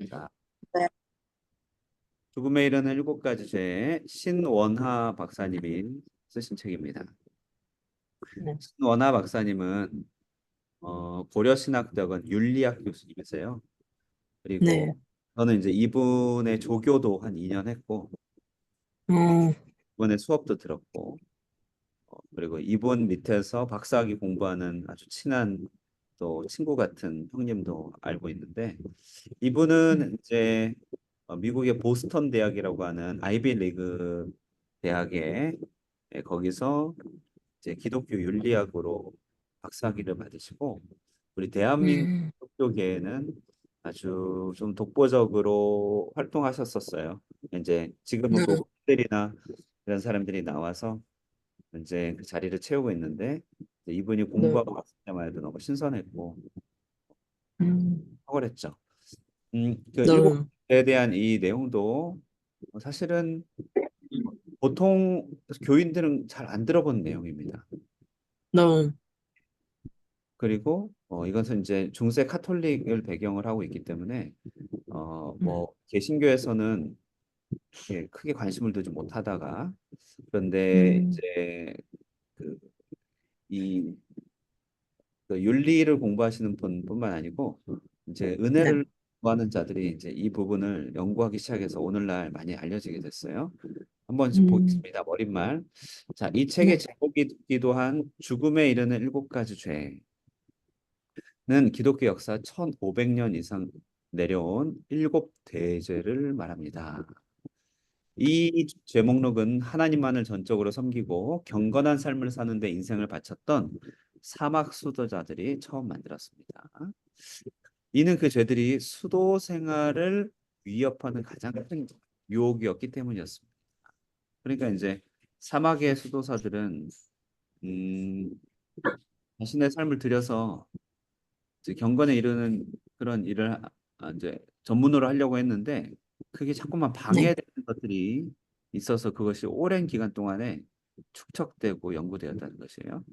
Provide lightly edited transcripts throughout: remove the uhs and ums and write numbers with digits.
자, 네. 죽음에 이르는 일곱 가지 죄 신원하 박사님이 쓰신 책입니다. 네. 신원하 박사님은 고려신학대학원 윤리학 교수님이세요. 네. 그리고 저는 이제 이분의 조교도 한 2년 했고 음, 이분의 수업도 들었고 그리고 이분 밑에서 박사학위 공부하는 아주 친한 또 친구 같은 형님도 알고 있는데 이분은 이제 미국의 보스턴 대학이라고 하는 아이비 리그 대학에 거기서 이제 기독교 윤리학으로 박사학위를 받으시고 우리 대한민국 음, 기독교계에는 아주 좀 독보적으로 활동하셨었어요. 이제 지금은 네. 그 호들이나 이런 사람들이 나와서 이제 그 자리를 채우고 있는데 이제 이분이 네. 공부하고 왔을 때만 해도 너무 신선했고 음, 탁월했죠. 그 일곱 네. 에 대한 이 내용도 사실은 보통 교인들은 잘 안 들어본 내용입니다. 네. 그리고 이것은 이제 중세 카톨릭을 배경을 하고 있기 때문에 음, 뭐 개신교에서는 크게 관심을 두지 못하다가 그런데 음, 이제 그, 이 윤리를 공부하시는 분뿐만 아니고 이제 네. 은혜를 구하는 자들이 이제 이 부분을 연구하기 시작해서 오늘날 많이 알려지게 됐어요. 한번 음, 보겠습니다. 머릿말. 자, 이 책의 네. 제목이기도 한 죽음에 이르는 일곱 가지 죄는 기독교 역사 1500년 이상 내려온 일곱 대죄를 말합니다. 이 죄목록은 하나님만을 전적으로 섬기고 경건한 삶을 사는 데 인생을 바쳤던 사막 수도자들이 처음 만들었습니다. 이는 그 죄들이 수도 생활을 위협하는 가장 큰 유혹이었기 때문이었습니다. 그러니까 이제 사막의 수도사들은 음, 자신의 삶을 들여서 이제 경건에 이르는 그런 일을 이제 전문으로 하려고 했는데 그게 자꾸만 네. 방해되는 것들이 있어서 그것이 오랜 기간 동안에 축적되고 연구되었다는 것이에요.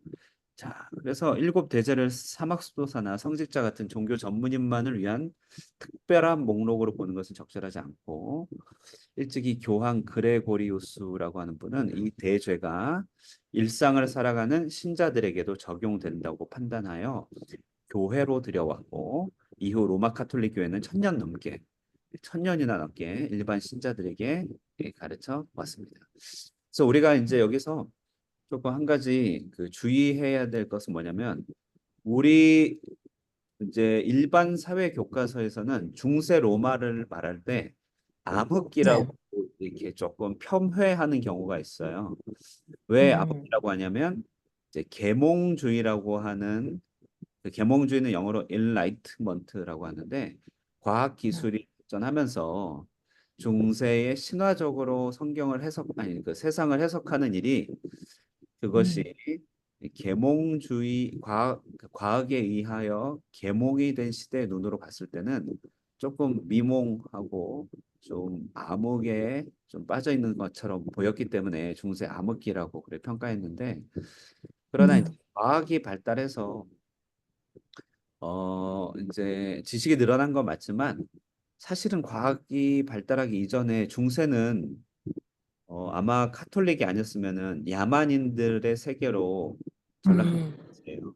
자, 그래서 일곱 대제를 사막 수도사나 성직자 같은 종교 전문인만을 위한 특별한 목록으로 보는 것은 적절하지 않고 일찍이 교황 그레고리우스라고 하는 분은 이 대죄가 일상을 살아가는 신자들에게도 적용된다고 판단하여 교회로 들여왔고 이후 로마 카톨릭 교회는 천년이나 넘게 일반 신자들에게 가르쳐 왔습니다. 그래서 우리가 이제 여기서 조금 한 가지 그 주의해야 될 것은 뭐냐면 우리 이제 일반 사회 교과서에서는 중세 로마를 말할 때 네. 암흑기라고 이렇게 조금 폄훼하는 경우가 있어요. 왜 음, 암흑기라고 하냐면 이제 계몽주의라고 하는 그 계몽주의는 영어로 enlightenment라고 하는데 과학 기술이 발전하면서 중세의 신화적으로 성경을 해석 아니 그 세상을 해석하는 일이 그것이 음, 계몽주의 과학에 의하여 계몽이 된 시대의 눈으로 봤을 때는 조금 미몽하고 좀 암흑에 좀 빠져 있는 것처럼 보였기 때문에 중세 암흑기라고 그래 평가했는데 그러나 이제 네. 과학이 발달해서 이제 지식이 늘어난 건 맞지만 사실은 과학이 발달하기 이전에 중세는 아마 카톨릭이 아니었으면은 야만인들의 세계로 음, 전락했어요.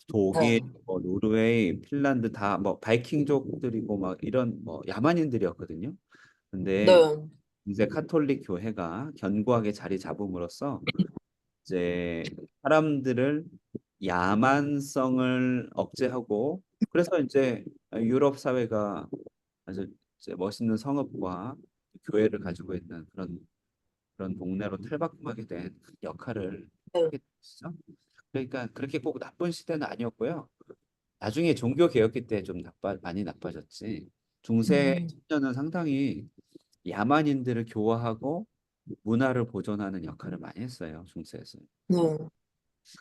독일, 네. 뭐 노르웨이, 핀란드 다 뭐 바이킹족들이고 막 이런 뭐 야만인들이었거든요. 근데 네. 이제 카톨릭 교회가 견고하게 자리 잡음으로써 이제 사람들을 야만성을 억제하고 그래서 이제 유럽 사회가 아주 이제 멋있는 성읍과 교회를 가지고 있는 그런 동네로 탈바꿈하게 된 역할을 네. 하게 됐죠. 그러니까 그렇게 꼭 나쁜 시대는 아니었고요. 나중에 종교 개혁기 때 좀 많이 나빠졌지. 중세 음, 청년은 상당히 야만인들을 교화하고 문화를 보존하는 역할을 많이 했어요. 중세에서. 네.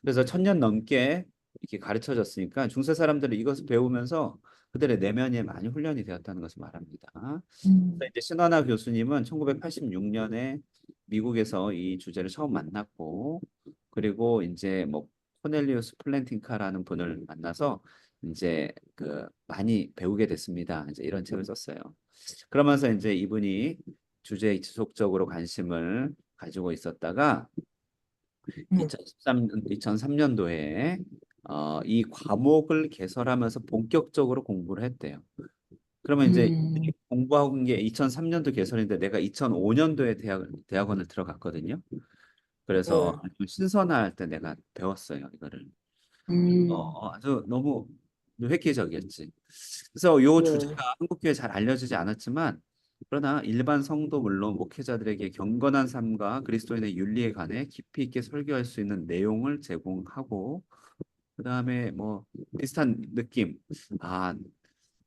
그래서 1000년 넘게 이렇게 가르쳐졌으니까 중세 사람들은 이것을 배우면서 그들의 내면에 많이 훈련이 되었다는 것을 말합니다. 그래서 음, 이제 신하나 교수님은 1986년에 미국에서 이 주제를 처음 만났고 그리고 이제 뭐 코넬리우스 플랜팅카라는 분을 만나서 이제 많이 배우게 됐습니다. 이제 이런 책을 썼어요. 그러면서 이제 이분이 주제에 지속적으로 관심을 가지고 있었다가 네. 2003년도에 이 과목을 개설하면서 본격적으로 공부를 했대요. 그러면 이제 음, 공부한 게 2003년도 개설인데 내가 2005년도에 대학원을 들어갔거든요. 그래서 네. 아주 신선할 때 내가 배웠어요, 이거를. 음, 아주 너무 획기적이었지. 그래서 요 네. 주제가 한국교회에 잘 알려지지 않았지만 그러나 일반 성도 물론 목회자들에게 경건한 삶과 그리스도인의 윤리에 관해 깊이 있게 설교할 수 있는 내용을 제공하고 그다음에 뭐 비슷한 느낌. 아,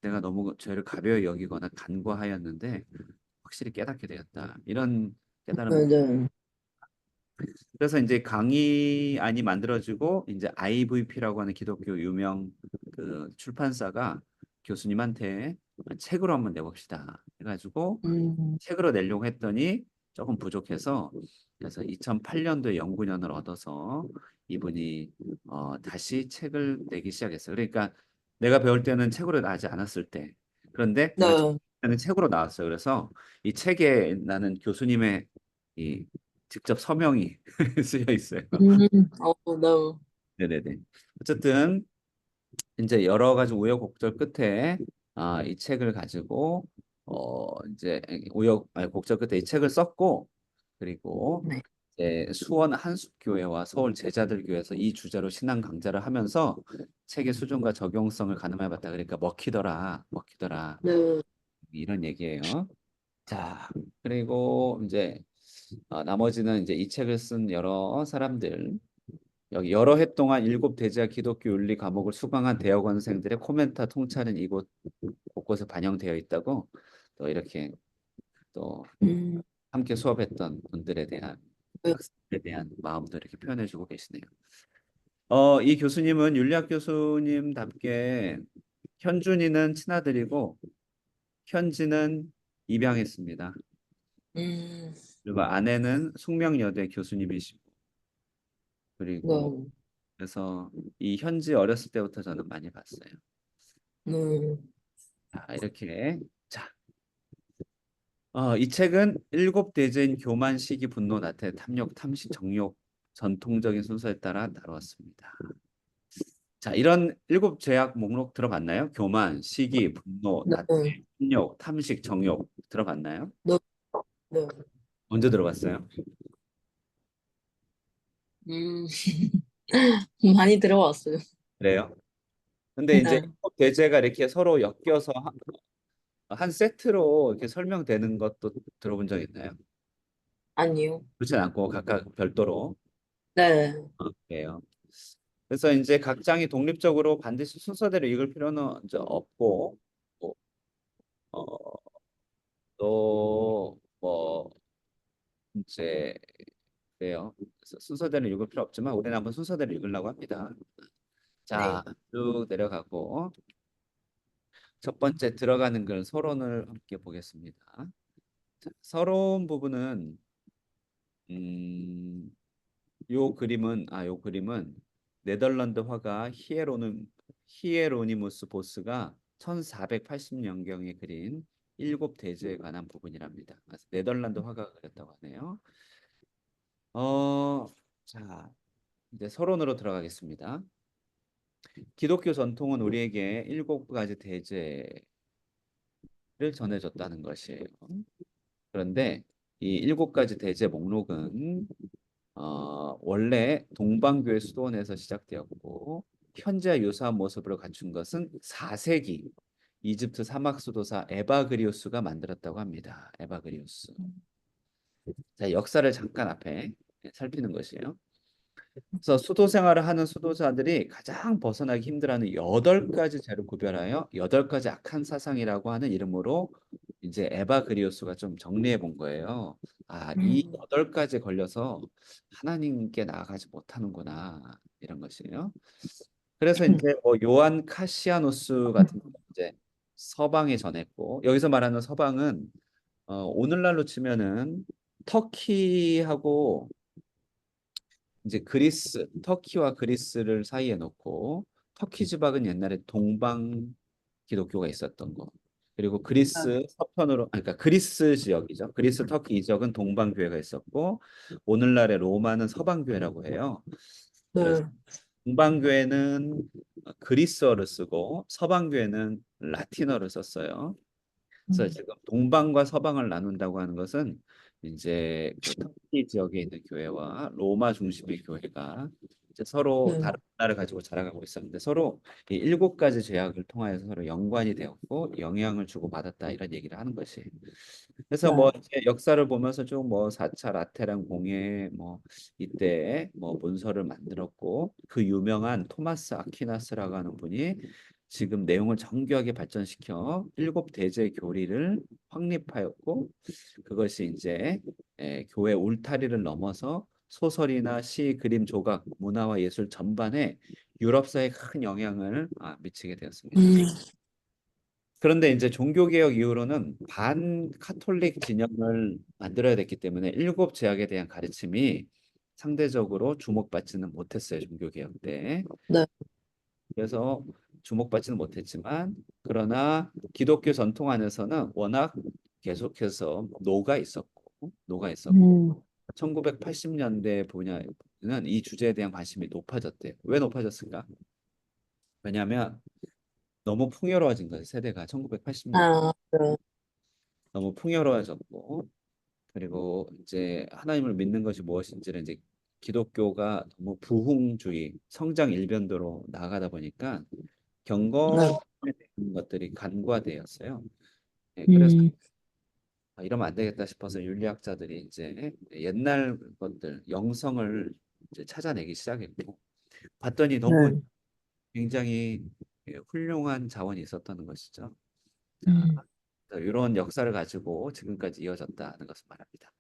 내가 너무 죄를 가벼이 여기거나 간과하였는데 확실히 깨닫게 되었다. 이런 깨달음을. 네, 네. 그래서 이제 강의안이 만들어지고 이제 IVP라고 하는 기독교 유명 출판사가 교수님한테 책으로 한번 내봅시다 해가지고 음, 책으로 내려고 했더니 조금 부족해서 그래서 2008년도에 연구년을 얻어서 이분이 다시 책을 내기 시작했어요. 그러니까 내가 배울 때는 책으로 나지 않았을 때 그런데 내가 네. 때는 책으로 나왔어요. 그래서 이 책에 나는 교수님의 이 직접 서명이 쓰여 있어요. 네. 네네네. 어쨌든 이제 여러 가지 우여곡절 끝에 이 책을 가지고 이제 곡절 끝에 이 책을 썼고 그리고 네. 이제 수원 한숲교회와 서울 제자들교회에서 이 주제로 신앙 강좌를 하면서 책의 수준과 적용성을 가늠해봤다. 그러니까 먹히더라 네. 이런 얘기예요. 자, 그리고 이제 나머지는 이제 이 책을 쓴 여러 사람들 여기 여러 해 동안 일곱 대제와 기독교 윤리 과목을 수강한 대학원생들의 코멘트 통찰은 이곳 곳곳에 반영되어 있다고 또 이렇게 또 음, 함께 수업했던 분들에 대한 네. 학생들에 대한 마음도 이렇게 표현해주고 계시네요. 이 교수님은 윤리학 교수님답게 현준이는 친아들이고 현지는 입양했습니다. 음, 그리고 아내는 숙명여대 교수님이시고 그리고 네. 그래서 이 현지 어렸을 때부터 저는 많이 봤어요. 네. 자, 이렇게 자, 이 책은 일곱 대제인 교만, 시기, 분노, 나태, 탐욕, 탐식, 정욕 전통적인 순서에 따라 다루었습니다. 자, 이런 일곱 죄악 목록 들어봤나요? 교만, 시기, 분노, 네. 나태, 탐욕, 탐식, 정욕 들어봤나요? 네. 네. 언제 들어봤어요? 음, 많이 들어왔어요. 그래요? 근데 이제 네. 일곱 대제가 이렇게 서로 엮여서 한 세트로 이렇게 설명되는 것도 들어본 적 있나요? 아니요. 그렇진 않고 각각 별도로. 네. 그래요. 그래서 이제 각 장이 독립적으로 반드시 순서대로 읽을 필요는 이제 없고 뭐, 또뭐 이제 그래요. 그래서 순서대로 읽을 필요 없지만 우리는 한번 순서대로 읽으려고 합니다. 자, 네. 쭉 내려가고 첫 번째 들어가는 글 서론을 함께 보겠습니다. 자, 서론 부분은 요 그림은 네덜란드 화가 히에로니무스 보스가 1480년경에 그린 일곱 대제에 관한 부분이랍니다. 그래서 네덜란드 화가가 그렸다고 하네요. 어, 자, 이제 서론으로 들어가겠습니다. 기독교 전통은 우리에게 일곱 가지 대제를 전해줬다는 것이에요. 그런데 이 일곱 가지 대제 목록은 원래 동방교회 수도원에서 시작되었고 현재 유사한 모습으로 갖춘 것은 4세기 이집트 사막 수도사 에바그리우스가 만들었다고 합니다. 에바그리우스. 자, 역사를 잠깐 앞에 살피는 것이에요. 그래서 수도 생활을 하는 수도자들이 가장 벗어나기 힘들어하는 여덟 가지 죄를 구별하여 여덟 가지 악한 사상이라고 하는 이름으로 이제 에바그리우스가 좀 정리해 본 거예요. 이 음, 여덟 가지 걸려서 하나님께 나아가지 못하는구나 이런 것이에요. 그래서 이제 뭐 요한 카시아노스 같은 경우 이제 서방에 전했고 여기서 말하는 서방은 오늘날로 치면은 터키하고 이제 터키와 그리스를 사이에 놓고 터키 지방은 옛날에 동방 기독교가 있었던 거. 그리고 네. 그리스 서편으로, 그러니까 그리스 지역이죠. 그리스 터키 이 지역은 동방 교회가 있었고 오늘날의 로마는 서방 교회라고 해요. 그래서 네. 동방 교회는 그리스어를 쓰고 서방 교회는 라틴어를 썼어요. 그래서 음. 지금 동방과 서방을 나눈다고 하는 것은 이제 그 터키 지역에 있는 교회와 로마 중심의 교회가 이제 서로 네. 다른 문화를 가지고 자라가고 있었는데 서로 이 일곱 가지 죄악을 통하여서 서로 연관이 되었고 영향을 주고 받았다 이런 얘기를 하는 것이. 그래서 뭐 네. 이제 역사를 보면서 좀 뭐 4차 라테란 공예 뭐 이때 뭐 문서를 만들었고 그 유명한 토마스 아퀴나스라고 하는 분이 지금 내용을 정교하게 발전시켜 일곱 대제 교리를 확립하였고 그것이 이제 교회 울타리를 넘어서 소설이나 시, 그림, 조각, 문화와 예술 전반에 유럽사에 큰 영향을 미치게 되었습니다. 음. 그런데 이제 종교개혁 이후로는 반카톨릭 진영을 만들어야 됐기 때문에 일곱 제약에 대한 가르침이 상대적으로 주목받지는 못했어요, 종교개혁 때. 네. 그래서 주목받지는 못했지만, 그러나 기독교 전통 안에서는 워낙 계속해서 녹아 있었고, 음. 1980년대 보냐는 이 주제에 대한 관심이 높아졌대요. 왜 높아졌을까? 왜냐하면 너무 풍요로워진 거예요, 세대가 1980년. 아, 네. 너무 풍요로워졌고 그리고 이제 하나님을 믿는 것이 무엇인지를 이제 기독교가 너무 부흥주의, 성장 일변도로 나아가다 보니까 네. 경건에 대한 것들이 간과되었어요. 네, 그래서 음. 이러면 안 되겠다 싶어서 윤리학자들이 이제 옛날 것들, 영성을 이제 찾아내기 시작했고 봤더니 너무 네. 굉장히 훌륭한 자원이 있었다는 것이죠. 자, 음. 이런 역사를 가지고 지금까지 이어졌다는 것을 말합니다.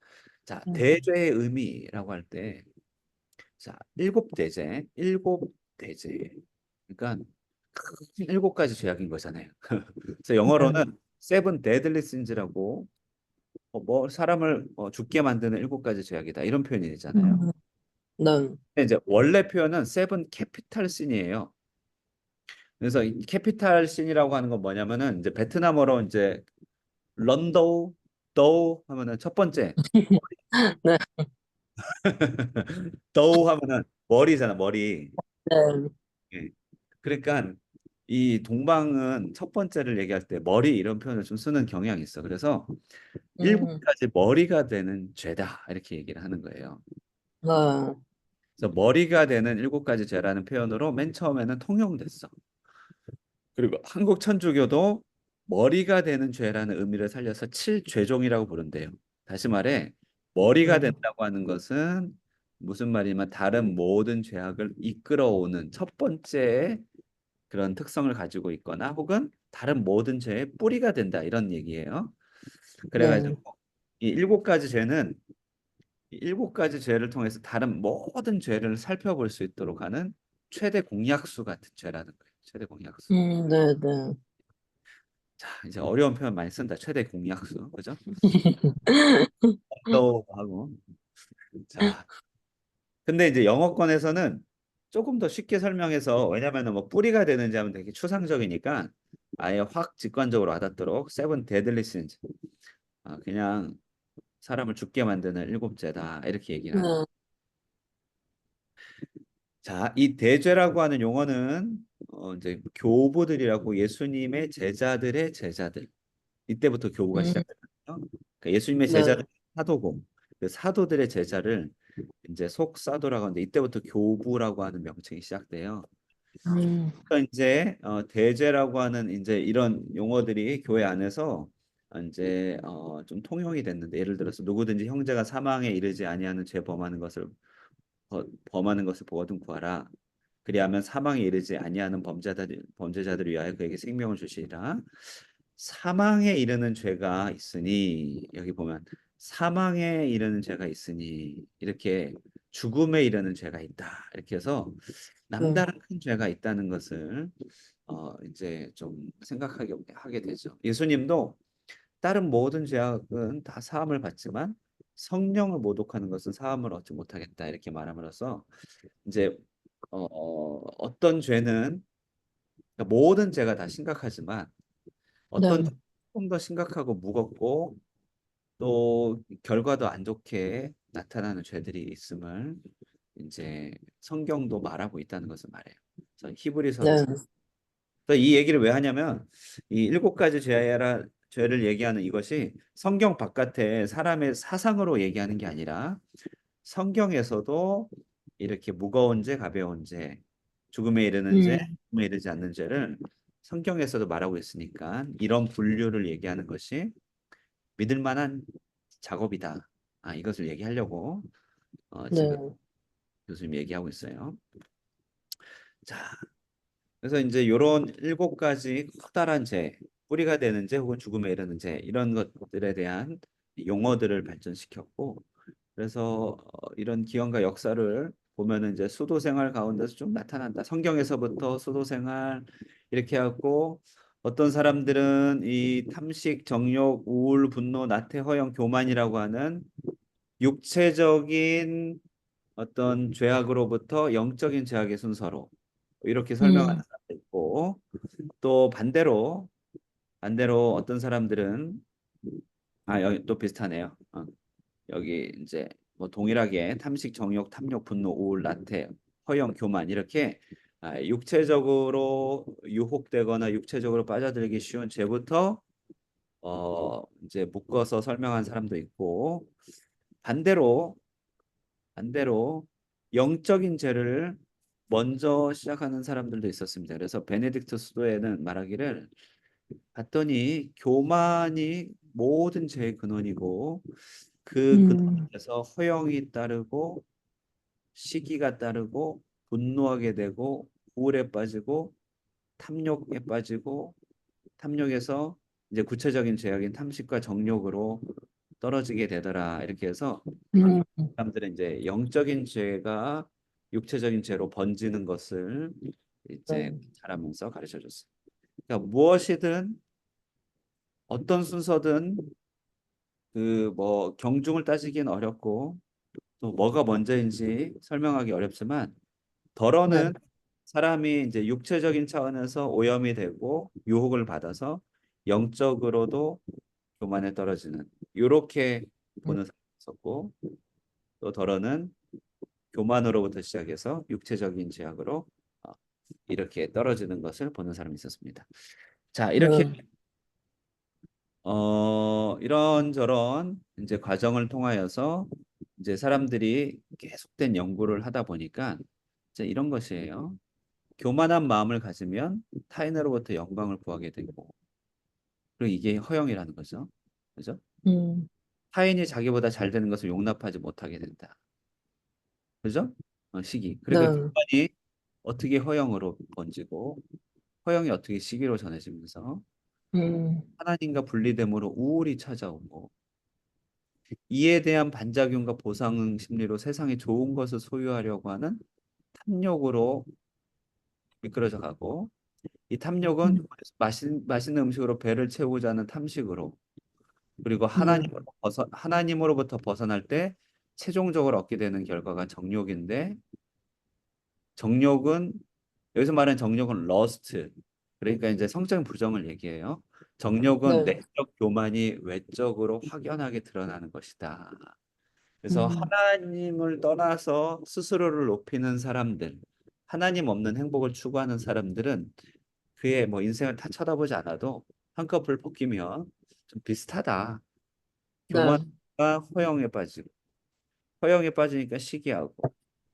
자, 음. 대죄의 의미라고 할 때, 자, 일곱 대죄. 그러니까 큰 일곱 가지 죄악인 거잖아요. 그래서 네. 영어로는 seven deadly sins라고 뭐 사람을 죽게 만드는 일곱 가지 죄악이다 이런 표현이잖아요. 음. 네. 근데 이제 원래 표현은 seven capital sin이에요. 그래서 이 캐피탈 신이라고 하는 건 뭐냐면은 이제 베트남어로 이제 런도우 도우 하면은 첫 번째 네. 도우 하면은 머리잖아 머리. 네. 예. 그러니까 이 동방은 첫 번째를 얘기할 때 머리 이런 표현을 좀 쓰는 경향이 있어. 그래서 일곱 음. 가지 머리가 되는 죄다 이렇게 얘기를 하는 거예요. 네. 그래서 머리가 되는 일곱 가지 죄라는 표현으로 맨 처음에는 통용됐어. 그리고 한국 천주교도 머리가 되는 죄라는 의미를 살려서 칠죄종이라고 부른대요. 다시 말해 머리가 음. 된다고 하는 것은 무슨 말이냐면 다른 모든 죄악을 이끌어오는 첫 번째 그런 특성을 가지고 있거나 혹은 다른 모든 죄의 뿌리가 된다 이런 얘기예요. 네. 그래가지고 이 일곱 가지 죄는 이 일곱 가지 죄를 통해서 다른 모든 죄를 살펴볼 수 있도록 하는 최대 공약수 같은 죄라는 거예요. 최대 공약수. 네. 네. 자, 이제 어려운 표현 많이 쓴다. 최대 공약수, 그죠? 또 하고. 자, 근데 이제 영어권에서는 조금 더 쉽게 설명해서 왜냐면은 뭐 뿌리가 되는지 하면 되게 추상적이니까 아예 확 직관적으로 와닿도록 세븐 데들리 신즈 그냥 사람을 죽게 만드는 일곱째다 이렇게 얘기를 하는. 네. 자, 이 대죄라고 하는 용어는 이제 교부들이라고 예수님의 제자들의 제자들 이때부터 교부가 음. 시작됐거든요. 그러니까 예수님의 네. 제자들 사도고 그 사도들의 제자를 이제 속사도라고 하는데 이때부터 교부라고 하는 명칭이 시작돼요. 음. 그러니까 이제 대죄라고 하는 이제 이런 용어들이 교회 안에서 이제 좀 통용이 됐는데 예를 들어서 누구든지 형제가 사망에 이르지 아니하는 죄 범하는 것을 보거든 구하라. 그리하면 사망에 이르지 아니하는 범죄자들을 위하여 그에게 생명을 주시리라. 사망에 이르는 죄가 있으니 여기 보면 사망에 이르는 죄가 있으니 이렇게 죽음에 이르는 죄가 있다. 이렇게 해서 네. 남다른 큰 죄가 있다는 것을 이제 좀 생각하게 하게 되죠. 예수님도 다른 모든 죄악은 다 사함을 받지만 성령을 모독하는 것은 사함을 얻지 못하겠다 이렇게 말함으로써 이제 어떤 죄는 그러니까 모든 죄가 다 심각하지만 어떤 네, 조금 더 심각하고 무겁고 또 결과도 안 좋게 나타나는 죄들이 있음을 이제 성경도 말하고 있다는 것을 말해요. 그래서 히브리서도 네, 그래서 이 얘기를 왜 하냐면 이 일곱 가지 죄를 얘기하는 이것이 성경 바깥에 사람의 사상으로 얘기하는 게 아니라 성경에서도 이렇게 무거운 죄, 가벼운 죄, 죽음에 이르는 죄, 음, 죽음에 이르지 않는 죄를 성경에서도 말하고 있으니까 이런 분류를 얘기하는 것이 믿을 만한 작업이다. 이것을 얘기하려고 지금 네, 교수님 얘기하고 있어요. 자, 그래서 이제 이런 일곱 가지 커다란 죄, 뿌리가 되는 죄 혹은 죽음에 이르는 죄 이런 것들에 대한 용어들을 발전시켰고 그래서 이런 기원과 역사를 보면은 이제 수도 생활 가운데서 좀 나타난다. 성경에서부터 수도 생활 이렇게 하고 어떤 사람들은 이 탐식, 정욕, 우울, 분노, 나태, 허영, 교만이라고 하는 육체적인 어떤 죄악으로부터 영적인 죄악의 순서로 이렇게 설명하는 음, 사람도 있고 또 반대로 어떤 사람들은 여기 또 비슷하네요. 여기 이제 뭐 동일하게 탐식, 정욕, 탐욕, 분노, 우울, 나태, 허영, 교만 이렇게 육체적으로 유혹되거나 육체적으로 빠져들기 쉬운 죄부터 이제 묶어서 설명한 사람도 있고 반대로 반대로 영적인 죄를 먼저 시작하는 사람들도 있었습니다. 그래서 베네딕트 수도에는 말하기를 봤더니 교만이 모든 죄의 근원이고 그 음, 근원에서 허영이 따르고 시기가 따르고 분노하게 되고 우울에 빠지고 탐욕에 빠지고 탐욕에서 이제 구체적인 죄악인 탐식과 정욕으로 떨어지게 되더라. 이렇게 해서 음, 사람들은 이제 영적인 죄가 육체적인 죄로 번지는 것을 이제 네, 잘하면서 가르쳐 줬어요. 그러니까 무엇이든 어떤 순서든 그 뭐 경중을 따지기는 어렵고 또 뭐가 먼저인지 설명하기 어렵지만 네, 덜어는 사람이 이제 육체적인 차원에서 오염이 되고 유혹을 받아서 영적으로도 교만에 떨어지는 이렇게 음, 보는 사람이 있었고 또 덜어는 교만으로부터 시작해서 육체적인 죄악으로 어, 이렇게 떨어지는 것을 보는 사람이 있었습니다. 자, 이렇게 네, 이런저런 이제 과정을 통하여서 이제 사람들이 계속된 연구를 하다 보니까 이제 이런 것이에요. 교만한 마음을 가지면 타인으로부터 영광을 구하게 되고 그리고 이게 허영이라는 거죠. 그죠? 음, 타인이 자기보다 잘 되는 것을 용납하지 못하게 된다. 그죠? 시기. 그러니까 네, 교만이 어떻게 허영으로 번지고 허영이 어떻게 시기로 전해지면서 음, 하나님과 분리됨으로 우울이 찾아오고 이에 대한 반작용과 보상 심리로 세상에 좋은 것을 소유하려고 하는 탐욕으로 미끄러져 가고 이 탐욕은 음, 맛있는 음식으로 배를 채우고자 하는 탐식으로 그리고 네, 하나님으로부터 벗어날 때 최종적으로 얻게 되는 결과가 정욕인데 정욕은 여기서 말하는 정욕은 러스트 그러니까 이제 성적인 부정을 얘기해요. 정욕은 네, 내적 교만이 외적으로 확연하게 드러나는 것이다. 그래서 음, 하나님을 떠나서 스스로를 높이는 사람들, 하나님 없는 행복을 추구하는 사람들은 그의 뭐 인생을 다 쳐다보지 않아도 한꺼풀 벗기면 좀 비슷하다. 네, 교만과 허영에 빠지고, 허영에 빠지니까 시기하고,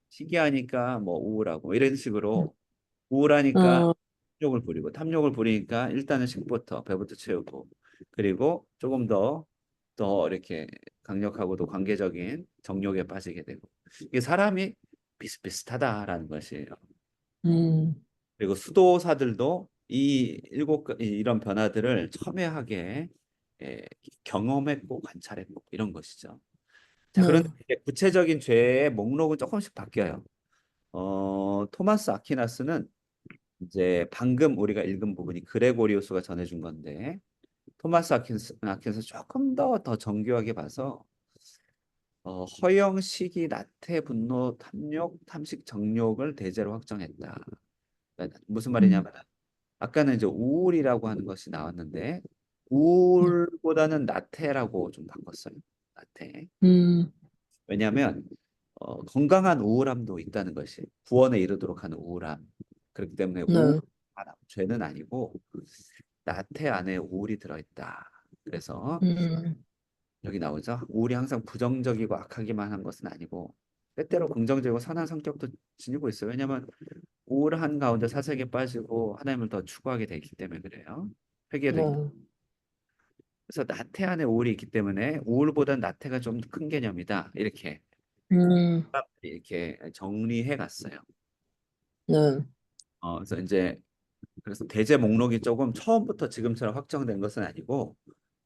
시기하니까 뭐 우울하고 이런 식으로 우울하니까 어, 탐욕을 부리고, 탐욕을 부리니까 일단은 식부터 배부터 채우고, 그리고 조금 더 이렇게 강력하고도 관계적인 정욕에 빠지게 되고, 이게 사람이 비슷비슷하다라는 것이에요. 음, 그리고 수도사들도 이런 변화들을 첨예하게 예, 경험했고 관찰했고 이런 것이죠. 자, 네, 그런데 이제 구체적인 죄의 목록은 조금씩 바뀌어요. 토마스 아퀴나스는 이제 방금 우리가 읽은 부분이 그레고리우스가 전해준 건데 토마스 아퀴나스 조금 더 정교하게 봐서 허영, 시기, 나태, 분노, 탐욕, 탐식, 정욕을 대제로 확정했다. 그러니까 무슨 음, 말이냐면 아까는 이제 우울이라고 하는 것이 나왔는데 네. 우울보다는 나태라고 좀 바꿨어요. 나태. 음, 왜냐하면 건강한 우울함도 있다는 것이 구원에 이르도록 하는 우울함. 그렇기 때문에 우울 네. 죄는 아니고 나태 안에 우울이 들어있다. 그래서 음, 여기 나오죠. 우울이 항상 부정적이고 악하기만 한 것은 아니고 때때로 긍정적이고 선한 성격도 지니고 있어요. 왜냐하면 우울한 가운데 사색에 빠지고 하나님을 더 추구하게 되기 때문에 그래요. 회개도 있고. 네. 그래서 나태 안에 우울이 있기 때문에 우울보단 나태가 좀 큰 개념이다. 음, 이렇게 정리해 갔어요. 네. 그래서 이제 그래서 대제 목록이 조금 처음부터 지금처럼 확정된 것은 아니고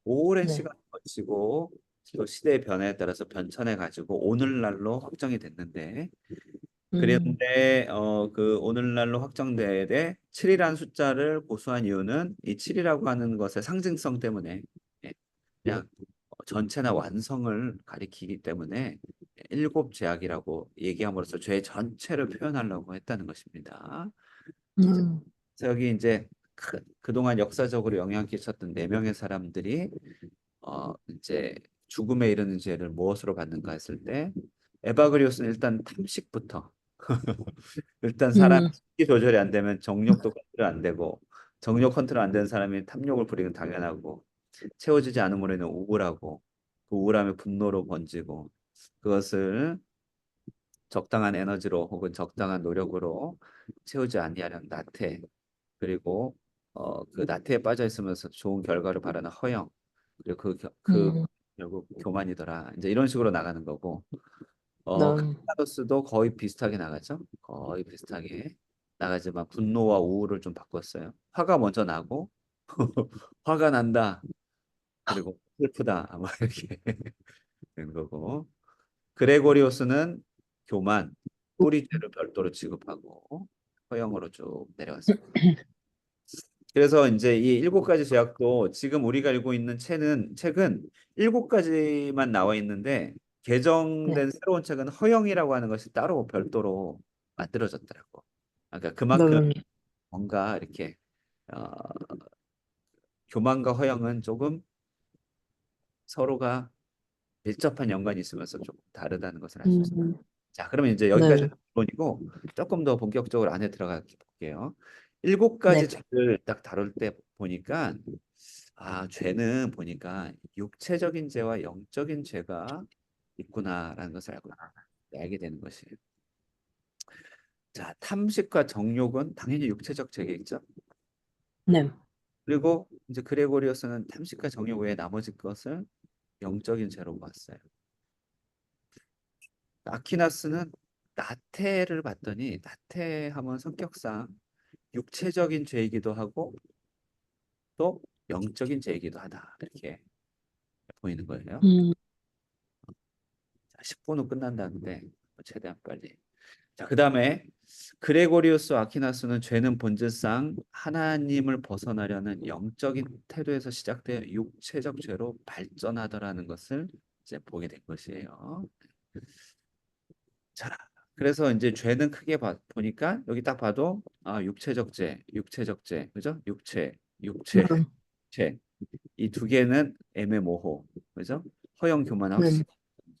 오랜 네. 시간을 거치고 또 시대의 변화에 따라서 변천해 가지고 오늘날로 확정이 됐는데 음, 그런데 그 오늘날로 확정되되 7이라는 숫자를 고수한 이유는 이 7이라고 하는 것의 상징성 때문에 예, 그냥 전체나 완성을 가리키기 때문에 일곱 죄악이라고 얘기함으로써 죄 전체를 표현하려고 했다는 것입니다. 자, 음, 그래서 여기 이제 그동안 역사적으로 영향을 끼쳤던 네 명의 사람들이 이제 죽음에 이르는 죄를 무엇으로 받는가 했을 때 에바그리오스는 일단 탐식부터 일단 사람 음, 식이 조절이 안 되면 정욕도 컨트롤 안 되고 정욕 컨트롤 안 되는 사람이 탐욕을 부리는 당연하고 채워지지 않음으로 인해 우울하고 그 우울함이 분노로 번지고 그것을 적당한 에너지로 혹은 적당한 노력으로 채우지 아니하려는 나태 그리고 그 나태에 빠져 있으면서 좋은 결과를 바라는 허영 그리고 그 음, 결국 교만이더라 이제 이런 식으로 나가는 거고 네. 카타르스도 거의 비슷하게 나가죠 거의 비슷하게 나가지만 분노와 우울을 좀 바꿨어요 화가 먼저 나고 화가 난다 그리고 슬프다 뭐 이렇게 된 거고 그레고리오스는 교만 뿌리죄를 별도로 취급하고 허영으로 쭉 내려갔습니다. 그래서 이제 이 일곱 가지 제약도 지금 우리가 읽고 있는 책은 일곱 가지만 나와 있는데 네. 개정된 새로운 책은 허영이라고 하는 것이 따로 별도로 만들어졌더라고. 그러니까 그만큼 네. 뭔가 이렇게 어, 교만과 허영은 조금 서로가 밀접한 연관이 있으면서 좀 다르다는 것을 알 수 있습니다. 음, 자, 그러면 이제 여기까지 네. 기본이고 조금 더 본격적으로 안에 들어가 볼게요. 일곱 가지 네. 죄를 딱 다룰 때 보니까 죄는 보니까 육체적인 죄와 영적인 죄가 있구나라는 것을 알게 되는 것이에요. 자, 탐식과 정욕은 당연히 육체적 죄겠죠. 네. 그리고 이제 그레고리오스는 탐식과 정욕 외에 나머지 것을 영적인 죄로 봤어요. 아퀴나스는 나태를 봤더니 나태하면 성격상 육체적인 죄이기도 하고 또 영적인 죄이기도 하다 이렇게 보이는 거예요. 음, 자, 10분 후 끝난다는데 최대한 빨리. 자, 그다음에 그레고리우스 아퀴나스는 죄는 본질상 하나님을 벗어나려는 영적인 태도에서 시작되어 육체적 죄로 발전하더라는 것을 이제 보게 된 것이에요. 자, 그래서 이제 죄는 크게 보니까 여기 딱 봐도 육체적 죄, 육체적 죄, 그죠? 네. 죄. 이 두 개는 애매모호, 그죠? 허영 교만 네. 확실히,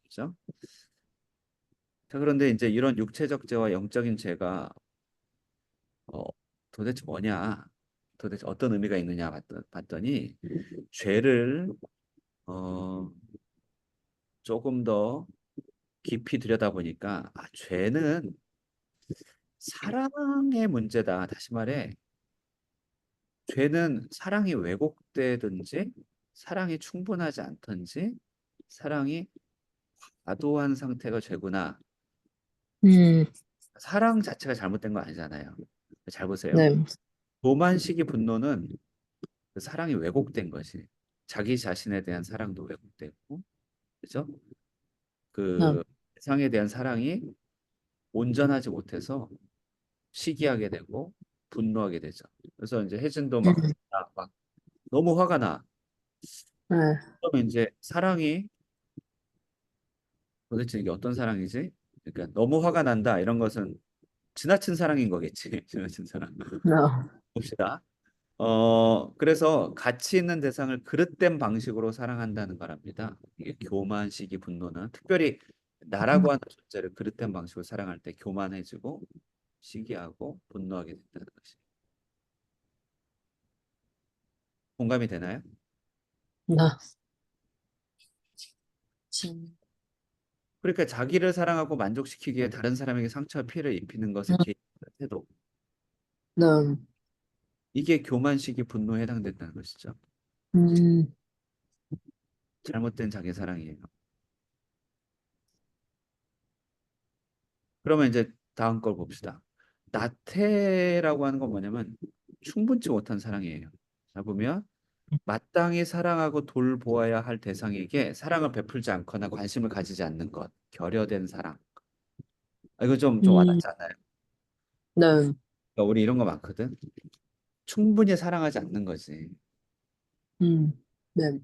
그죠? 자, 그런데 이제 이런 육체적 죄와 영적인 죄가 어, 도대체 뭐냐? 도대체 어떤 의미가 있느냐 봤더니 죄를 어, 조금 더 깊이 들여다보니까 죄는 사랑의 문제다. 다시 말해, 죄는 사랑이 왜곡되든지 사랑이 충분하지 않든지 사랑이 과도한 상태가 죄구나. 음, 사랑 자체가 잘못된 거 아니잖아요. 잘 보세요. 네. 도만식의 분노는 그 사랑이 왜곡된 것이 자기 자신에 대한 사랑도 왜곡되고 그죠? 네. 그 세상에 대한 사랑이 온전하지 못해서 시기하게 되고 분노하게 되죠. 그래서 이제 혜진도 음, 막 너무 화가 나. 네. 그러면 이제 사랑이 도대체 이게 어떤 사랑이지? 그러니까 너무 화가 난다 이런 것은 지나친 사랑인 거겠지. 지나친 사랑. 네. 봅시다. 그래서 가치 있는 대상을 그릇된 방식으로 사랑한다는 거랍니다. 이게 교만, 시기, 분노는 특별히 나라고 하는 존재를 그릇된 방식으로 사랑할 때 교만해지고 시기하고 분노하게 된다는 것이 공감이 되나요? 나, 진, 그러니까 자기를 사랑하고 만족시키기 위해 다른 사람에게 상처와 피해를 입히는 것을 응, 개인의 태도. 나, 이게 교만, 시기, 분노에 해당된다는 것이죠. 음, 잘못된 자기 사랑이에요. 그러면 이제 다음 걸 봅시다. 나태라고 하는 건 뭐냐면 충분치 못한 사랑이에요. 자, 보면 마땅히 사랑하고 돌보아야 할 대상에게 사랑을 베풀지 않거나 관심을 가지지 않는 것. 결여된 사랑. 이거 좀 음, 와닿지 않아요? 나, 그러니까 우리 이런 거 많거든. 충분히 사랑하지 않는 거지. 네,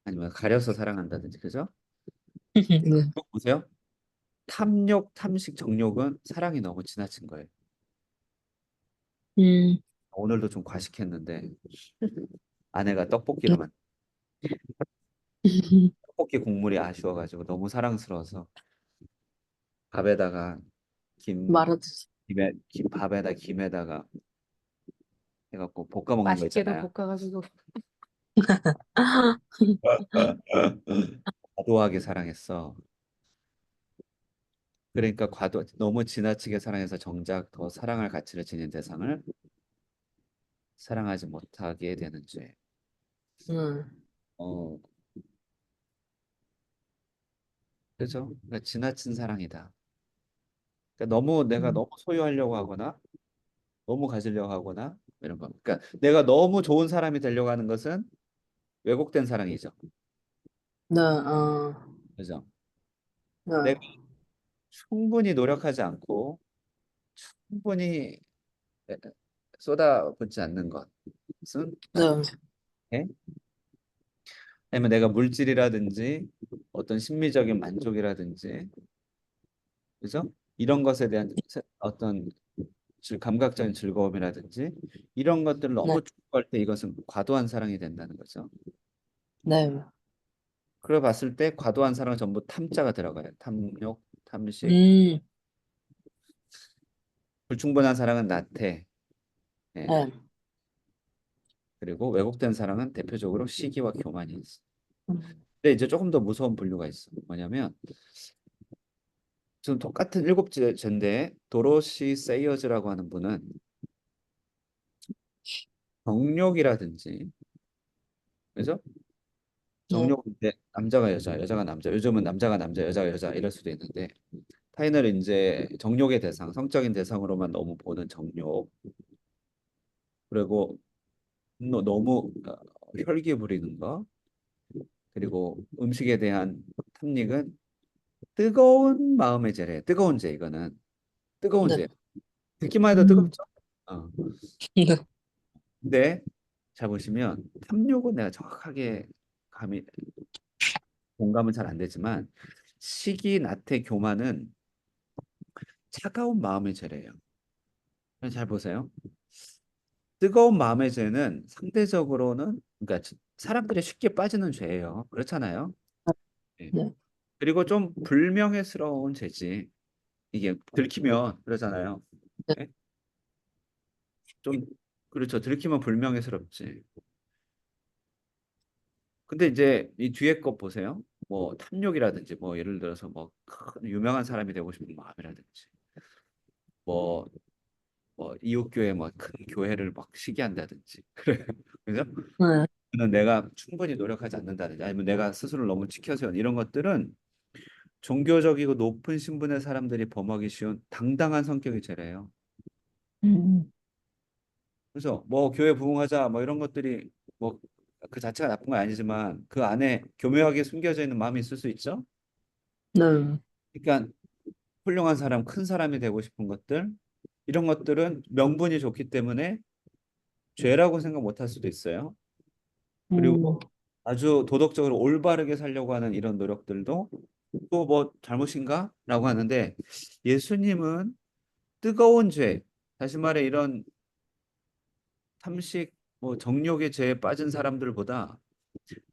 아니면 가려서 사랑한다든지, 그죠? 네, 또 보세요. 탐욕, 탐식, 정욕은 사랑이 너무 지나친 거예요. 음, 오늘도 좀 과식했는데 아내가 음, 떡볶이 국물이 아쉬워가지고 너무 사랑스러워서 밥에다가 김, 말아주지. 밥에다 김에다가 해갖고 볶아 먹는 거 맛있게도 있잖아요. 볶아가지고 과도하게 사랑했어. 그러니까 너무 지나치게 사랑해서 정작 더 사랑할 가치를 지닌 대상을 사랑하지 못하게 되는 죄. 응, 어, 그죠? 그러니까 지나친 사랑이다. 그러니까 내가 음, 너무 소유하려고 하거나 너무 가지려고 하거나 이런 거. 그러니까 내가 너무 좋은 사람이 되려고 하는 것은 왜곡된 사랑이죠. 네, 어, 그죠? 네, 내가 충분히 노력하지 않고 충분히 쏟아붓지 않는 것은 네, 나태. 아니면 내가 물질이라든지 어떤 심미적인 만족이라든지 그죠? 이런 것에 대한 어떤 감각적인 즐거움이라든지 이런 것들을 네, 너무 추구할 때 이것은 과도한 사랑이 된다는 거죠. 네, 그래 봤을 때 과도한 사랑은 전부 탐자가 들어가요. 탐욕, 탐식. 음, 불충분한 사랑은 나태. 예. 네, 그리고 왜곡된 사랑은 대표적으로 시기와 교만이 있어. 음, 근데 이제 조금 더 무서운 분류가 있어. 뭐냐면 지금 똑같은 일곱 죄인데 도로시 세이어즈라고 하는 분은 정욕이라든지 그죠? 네, 정욕인데 남자가 여자, 여자가 남자. 요즘은 남자가 남자, 여자가 여자 이럴 수도 있는데 타인을 이제 정욕의 대상, 성적인 대상으로만 너무 보는 정욕. 그리고 너무 혈기 부리는 거. 그리고 음식에 대한 탐닉은 뜨거운 마음의 죄래. 뜨거운 죄 이거는 뜨거운 네, 죄. 듣기만 해도 음, 뜨겁죠? 어. 네, 근데 잘 보시면 탐욕은 내가 정확하게 감이 공감은 잘 안 되지만 시기, 나태, 교만은 차가운 마음의 죄래요. 잘 보세요. 뜨거운 마음의 죄는 상대적으로는 그러니까 사람들이 쉽게 빠지는 죄예요. 그렇잖아요. 예. 네, 그리고 좀 불명예스러운 죄지. 이게 들키면 그러잖아요. 네, 예? 좀 그렇죠. 들키면 불명예스럽지. 근데 이제 이 뒤에 거 보세요. 뭐 탐욕이라든지 뭐 예를 들어서 뭐 큰 유명한 사람이 되고 싶은 마음이라든지 뭐 이웃교회 뭐 큰 교회를 막 시기한다든지 그래 그죠? 네, 는 내가 충분히 노력하지 않는다든지 아니면 내가 스스로를 너무 치켜세운 이런 것들은 종교적이고 높은 신분의 사람들이 범하기 쉬운 당당한 성격의 죄래요. 음, 그래서 뭐 교회 부흥하자 뭐 이런 것들이 뭐 그 자체가 나쁜 건 아니지만 그 안에 교묘하게 숨겨져 있는 마음이 있을 수 있죠. 네, 그러니까 훌륭한 사람, 큰 사람이 되고 싶은 것들 이런 것들은 명분이 좋기 때문에 죄라고 생각 못 할 수도 있어요. 음, 그리고 아주 도덕적으로 올바르게 살려고 하는 이런 노력들도 또 뭐 잘못인가? 라고 하는데 예수님은 뜨거운 죄, 다시 말해 이런 탐식, 뭐 정욕의 죄에 빠진 사람들보다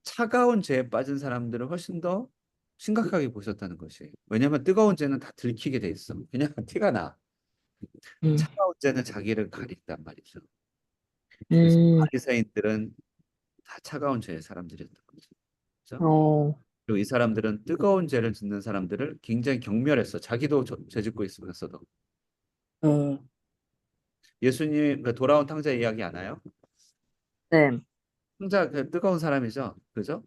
차가운 죄에 빠진 사람들을 훨씬 더 심각하게 보셨다는 것이. 왜냐하면 뜨거운 죄는 다 들키게 돼 있어. 그냥 티가 나. 음, 차가운 죄는 자기를 가린단 말이죠. 그래서 음, 바리새인들은 다 차가운 죄의 사람들이었던 거죠. 그렇죠? 어, 그리고 이 사람들은 뜨거운 죄를 짓는 사람들을 굉장히 경멸했어. 자기도 죄 짓고 있으면서도. 어, 예수님 그 돌아온 탕자 이야기 아나요? 네, 탕자 그 뜨거운 사람이죠. 그죠?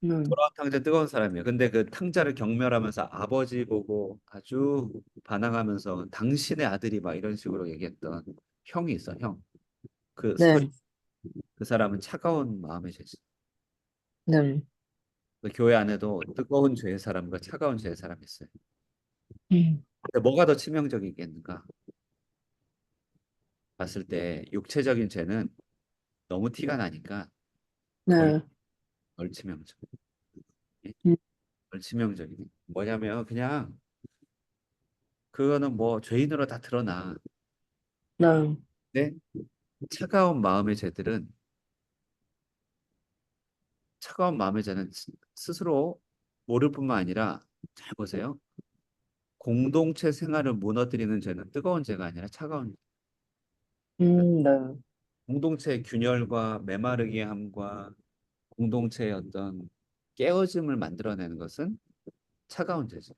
음, 돌아온 탕자 뜨거운 사람이에요. 근데 그 탕자를 경멸하면서 아버지 보고 아주 반항하면서 당신의 아들이 막 이런 식으로 얘기했던 형이 있어, 형. 그 스토리. 네, 그 사람은 차가운 마음의 죄지. 네, 그 교회 안에도 뜨거운 죄의 사람과 차가운 죄의 사람이 있어요. 음, 근데 뭐가 더 치명적이겠는가? 봤을 때 육체적인 죄는 너무 티가 나니까 덜, 네, 덜 치명적. 예? 음, 덜 치명적이네. 뭐냐면 그냥 그거는 뭐 죄인으로 다 드러나. 네, 근데 차가운 마음의 죄들은 차가운 마음의 죄는 스스로 모를 뿐만 아니라 잘 보세요. 공동체 생활을 무너뜨리는 죄는 뜨거운 죄가 아니라 차가운 네, 공동체의 균열과 메마르게 함과 공동체의 어떤 깨어짐을 만들어내는 것은 차가운 죄죠.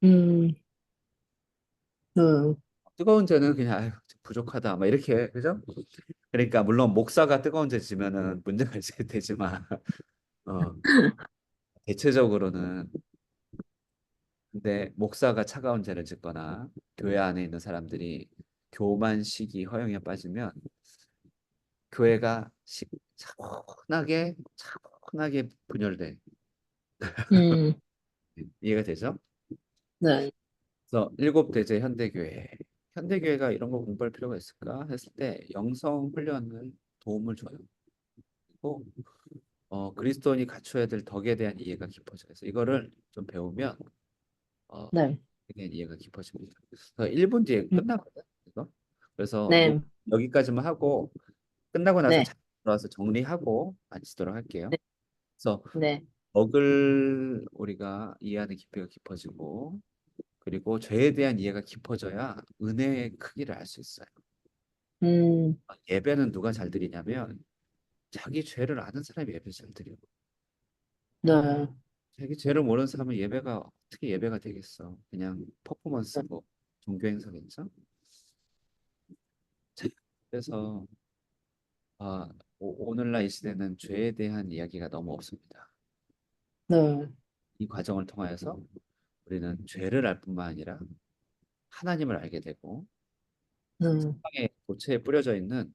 음, 네, 뜨거운 죄는 그냥 아유, 부족하다 막 이렇게 그죠? 그러니까 물론 목사가 뜨거운 죄 지면은 문제가 있을 테지만 어, 대체적으로는 근데 목사가 차가운 죄를 짓거나 교회 안에 있는 사람들이 교만시기 허영에 빠지면 교회가 차분하게 분열돼. 음, 이해가 되죠? 네, 그래서 일곱 대제 현대교회. 현대교회가 이런 거 공부할 필요가 있을까 했을 때 영성 훈련을 도움을 줘요. 그리고 그리스도인이 갖춰야 될 덕에 대한 이해가 깊어져요. 그래서 이거를 좀 배우면 어, 네, 덕에 대한 이해가 깊어집니다. 그래서 1분 뒤에 음, 끝나거든. 이거. 그래서 네, 여기까지만 하고 끝나고 나서 네, 잘 들어와서 정리하고 마치도록 할게요. 그래서 네, 덕을 우리가 이해하는 깊이가 깊어지고 그리고 죄에 대한 이해가 깊어져야 은혜의 크기를 알 수 있어요. 음, 예배는 누가 잘 드리냐면 자기 죄를 아는 사람이 예배 잘 드려. 네, 자기 죄를 모르는 사람은 예배가 어떻게 예배가 되겠어? 그냥 퍼포먼스고 종교 행사겠죠? 자, 그래서 오늘날 이 시대는 죄에 대한 이야기가 너무 없습니다. 네, 이 과정을 통하여서 우리는 죄를 알 뿐만 아니라 하나님을 알게 되고 네, 세상의 고체에 뿌려져 있는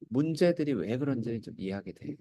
문제들이 왜 그런지 좀 이해하게 돼.